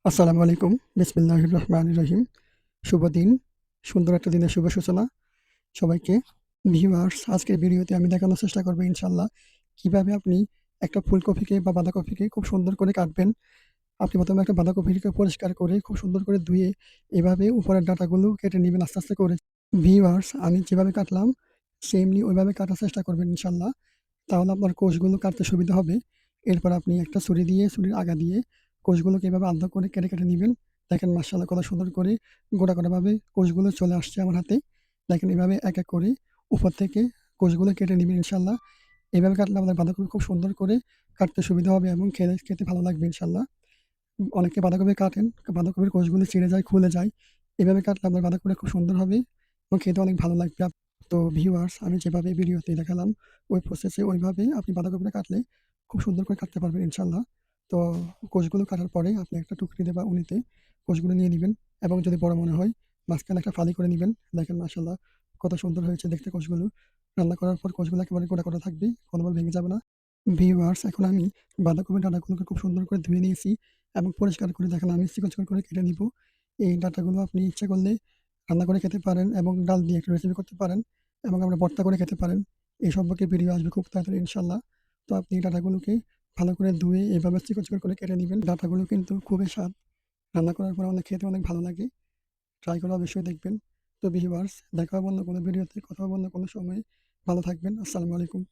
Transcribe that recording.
আসসালামু আলাইকুম। বিসমিল্লাহির রহমানির রহিম। শুভ দিন। সুন্দর একটা দিনের শুভ সূচনা সবাইকে। ভিউয়ার্স, আজকের ভিডিওতে আমি দেখানোর চেষ্টা করব ইনশাআল্লাহ কিভাবে আপনি একটা ফুলকপিকে বা বাঁধাকপিকে খুব সুন্দর করে কাটবেন। আপনি প্রথমে একটা বাঁধাকপিকে পরিষ্কার করে খুব সুন্দর করে ধুয়ে এভাবে উপরের ডাঁটাগুলো কেটে নিবেন আস্তে, আস্তে করে। ভিউয়ার্স, আমি যেভাবে কাটলাম সেমনি ওইভাবে কাটার চেষ্টা করবেন ইনশাআল্লাহ। তাহলে আপনার কোষগুলো কাটতে সুবিধা হবে। এরপর আপনি একটা ছুরি দিয়ে ছুরির আগা দিয়ে কোষগুলোকে এভাবে আলতো করে কেটে, কেটে নিবেন। দেখেন মাশাআল্লাহ কত সুন্দর করে গোটা, গোটাভাবে কোষগুলো চলে আসছে আমার হাতে। দেখেন এভাবে এক, এক করে উপর থেকে কোষগুলো কেটে নিবেন ইনশাআল্লাহ। এভাবে কাটলে আপনার বাঁধাকপি খুব সুন্দর করে কাটতে সুবিধা হবে এবং খেতে ভালো লাগবে ইনশাআল্লাহ। অনেকে বাঁধাকপি কাটেন, বাঁধাকপির কোষগুলো ছিঁড়ে যায়, খুলে যায়। এভাবে কাটলে আপনার বাঁধাকপিটা খুব সুন্দর হবে এবং খেতে অনেক ভালো লাগবে। তো ভিউয়ার্স, আমি যেভাবে ভিডিওতে দেখালাম ওই প্রসেসে ওইভাবেই আপনি বাঁধাকপিটা কাটলে খুব সুন্দর করে কাটতে পারবেন ইনশাআল্লাহ। তো কোষগুলো কাটার পরে আপনি একটা টুকরিতে বা উনিতে কোষগুলো নিয়ে নিবেন এবং যদি বড় মনে হয় মাঝখানে একটা ফালি করে নিবেন। দেখেন মাশাআল্লাহ কত সুন্দর হয়েছে দেখতে কোষগুলো। রান্না করার পর কোষগুলো একেবারে গোটা, গোটা থাকবে, কোনোভাবে ভেঙে যাবে না। ভিউয়ার্স, এখন আমি বাঁধাকপির ডাঁটাগুলোকে খুব সুন্দর করে ধুয়ে নিয়েছি এবং পরিষ্কার করে দেখেন আমি চিকন, চিকন করে কেটে নিবো। এই ডাঁটাগুলো আপনি ইচ্ছা করলে রান্না করে খেতে পারেন এবং ডাল দিয়ে একটা রেসিপি করতে পারেন এবং আমরা ভর্তা করে খেতে পারেন। এই সম্পর্কে ভিডিও আসবে খুব তাড়াতাড়ি ইনশাআল্লাহ। তো আপনি ডাঁটাগুলোকে ভালো করে ধুয়ে এভাবে চিকন, চিকন করে কেটে নিবেন। ডাঁটাগুলো কিন্তু খুবই স্বাদ। রান্না করার পর খেতে অনেক ভালো লাগে। ট্রাই করে অবশ্যই দেখবেন। তো ভিউয়ার্স, দেখা হবে অন্য কোনো ভিডিওতে, কথা হবে অন্য কোনো সময়ে। ভালো থাকবেন। আসসালামু আলাইকুম।